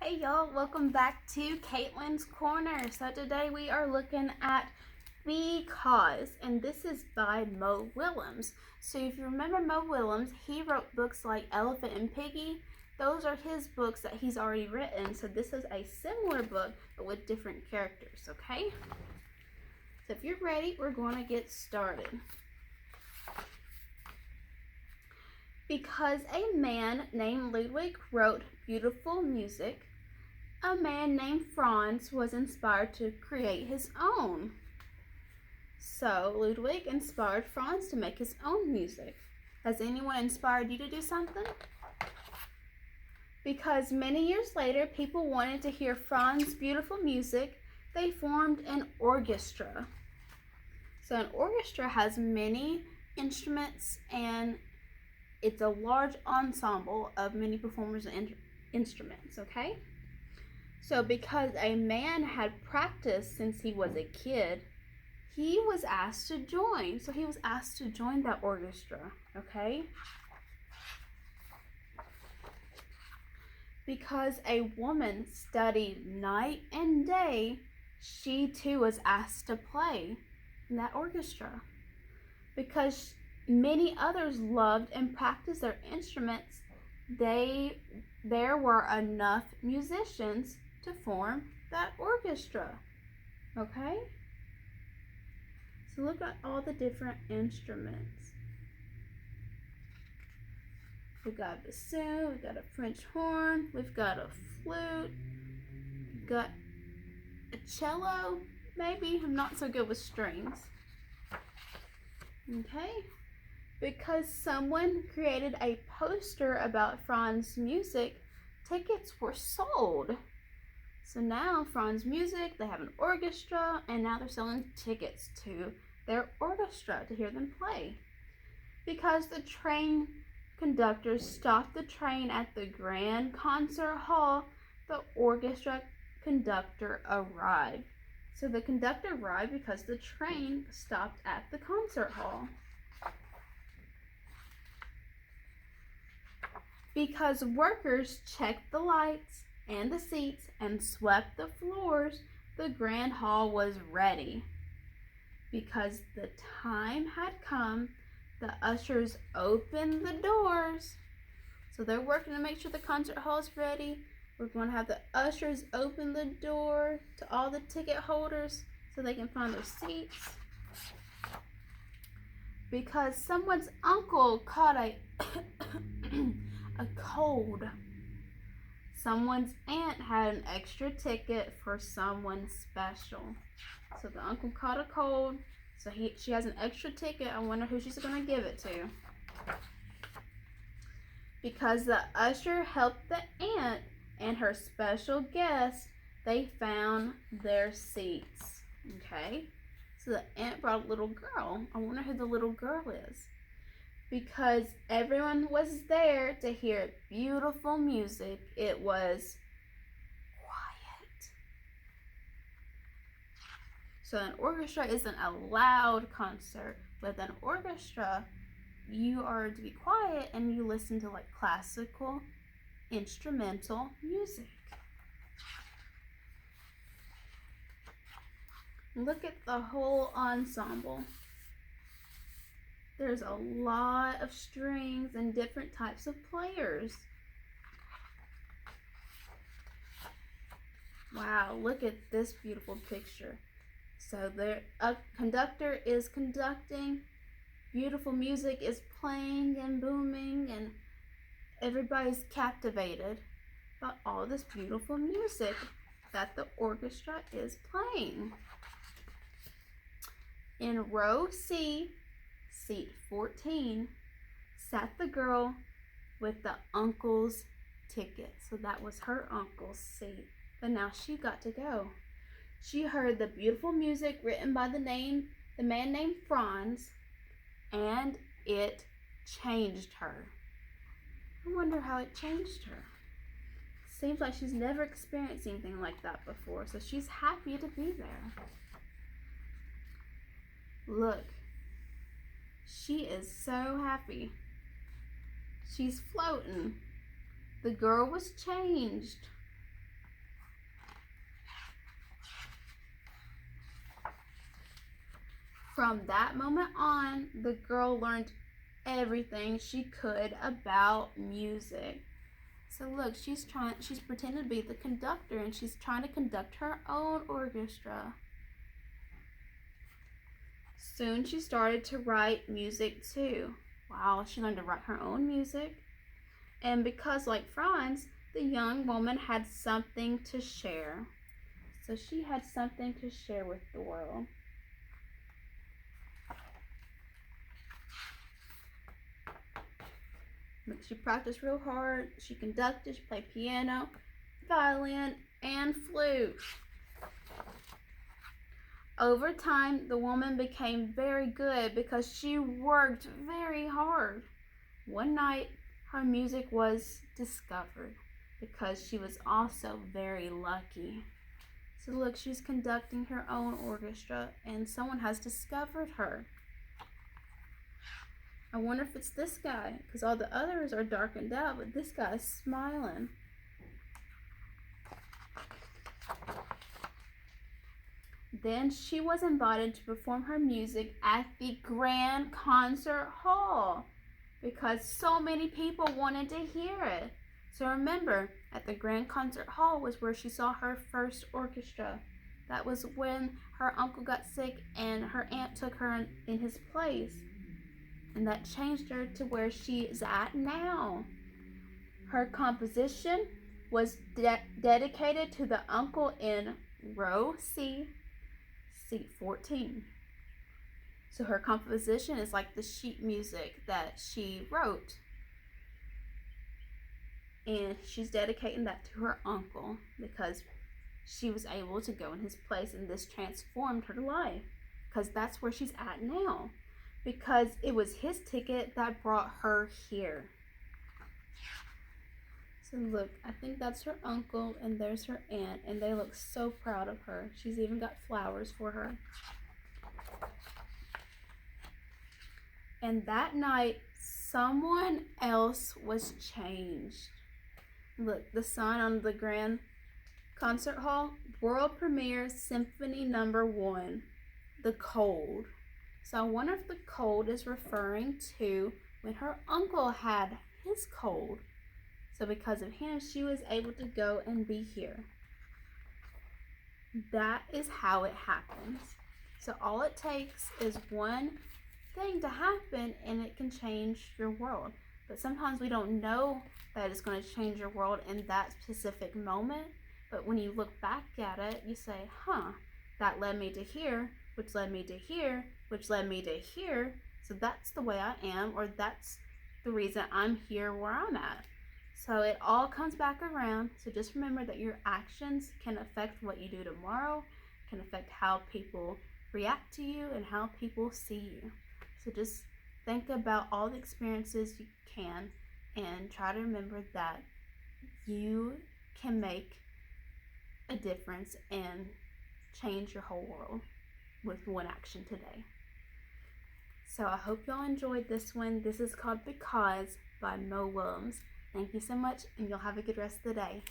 Hey y'all, welcome back to Caitlyn's Corner. So today we are looking at Because, and this is by Mo Willems. So if you remember Mo Willems, he wrote books like Elephant and Piggy. Those are his books that he's already written. So this is a similar book, but with different characters, okay? So if you're ready, we're going to get started. Because a man named Ludwig wrote beautiful music, a man named Franz was inspired to create his own. So Ludwig inspired Franz to make his own music. Has anyone inspired you to do something? Because many years later, people wanted to hear Franz's beautiful music, they formed an orchestra. So an orchestra has many instruments and it's a large ensemble of many performers and instruments, okay? So because a man had practiced since he was a kid, he was asked to join. So he was asked to join that orchestra, okay? Because a woman studied night and day, she too was asked to play in that orchestra. Because many others loved and practiced their instruments, there were enough musicians to form that orchestra. Okay? So look at all the different instruments. We've got a bassoon, we've got a French horn, we've got a flute, we've got a cello, maybe. I'm not so good with strings. Okay? Because someone created a poster about Franz's music, tickets were sold. So now Franz's music, they have an orchestra, and now they're selling tickets to their orchestra to hear them play. Because the train conductors stopped the train at the Grand Concert Hall, the orchestra conductor arrived. So the conductor arrived because the train stopped at the concert hall. Because workers checked the lights and the seats and swept the floors, the grand hall was ready. Because the time had come, the ushers opened the doors. So they're working to make sure the concert hall is ready. We're going to have the ushers open the door to all the ticket holders so they can find their seats. Because someone's uncle caught a cold. Someone's aunt had an extra ticket for someone special. So the uncle caught a cold, so she has an extra ticket. I wonder who she's going to give it to. Because the usher helped the aunt and her special guest, they found their seats. Okay? So the aunt brought a little girl. I wonder who the little girl is. Because everyone was there to hear beautiful music. It was quiet. So an orchestra isn't a loud concert. With an orchestra, you are to be quiet and you listen to like classical, instrumental music. Look at the whole ensemble. There's a lot of strings and different types of players. Wow, look at this beautiful picture. So a conductor is conducting, beautiful music is playing and booming, and everybody's captivated by all this beautiful music that the orchestra is playing. In row C, seat 14, sat the girl with the uncle's ticket. So that was her uncle's seat. But now she got to go. She heard the beautiful music written by the man named Franz, and it changed her. I wonder how it changed her. Seems like she's never experienced anything like that before, so she's happy to be there. Look. She is so happy. She's floating. The girl was changed. From that moment on, the girl learned everything she could about music. So look, she's pretending to be the conductor, and she's trying to conduct her own orchestra. Soon she started to write music too. Wow, she learned to write her own music. And because, like Franz, the young woman had something to share. So she had something to share with the world. She practiced real hard. She conducted, she played piano, violin, and flute. Over time, the woman became very good because she worked very hard. One night, her music was discovered because she was also very lucky. So look, she's conducting her own orchestra and someone has discovered her. I wonder if it's this guy, because all the others are darkened out, but this guy is smiling. Then she was invited to perform her music at the Grand Concert Hall because so many people wanted to hear it. So remember, at the Grand Concert Hall was where she saw her first orchestra. That was when her uncle got sick and her aunt took her in his place. And that changed her to where she is at now. Her composition was dedicated to the uncle in row C, seat 14. So her composition is like the sheet music that she wrote. And she's dedicating that to her uncle because she was able to go in his place, and this transformed her life because that's where she's at now. Because it was his ticket that brought her here. So look, I think that's her uncle and there's her aunt, and they look so proud of her. She's even got flowers for her. And that night, someone else was changed. Look, the sign on the Grand Concert Hall, World Premiere Symphony No. 1, The Cold. So I wonder if the cold is referring to when her uncle had his cold. So because of him, she was able to go and be here. That is how it happens. So all it takes is one thing to happen and it can change your world. But sometimes we don't know that it's going to change your world in that specific moment. But when you look back at it, you say, that led me to here, which led me to here, which led me to here. So that's the way I am, or that's the reason I'm here where I'm at. So it all comes back around. So just remember that your actions can affect what you do tomorrow, can affect how people react to you and how people see you. So just think about all the experiences you can and try to remember that you can make a difference and change your whole world with one action today. So I hope y'all enjoyed this one. This is called Because by Willems. Thank you so much, and you'll have a good rest of the day.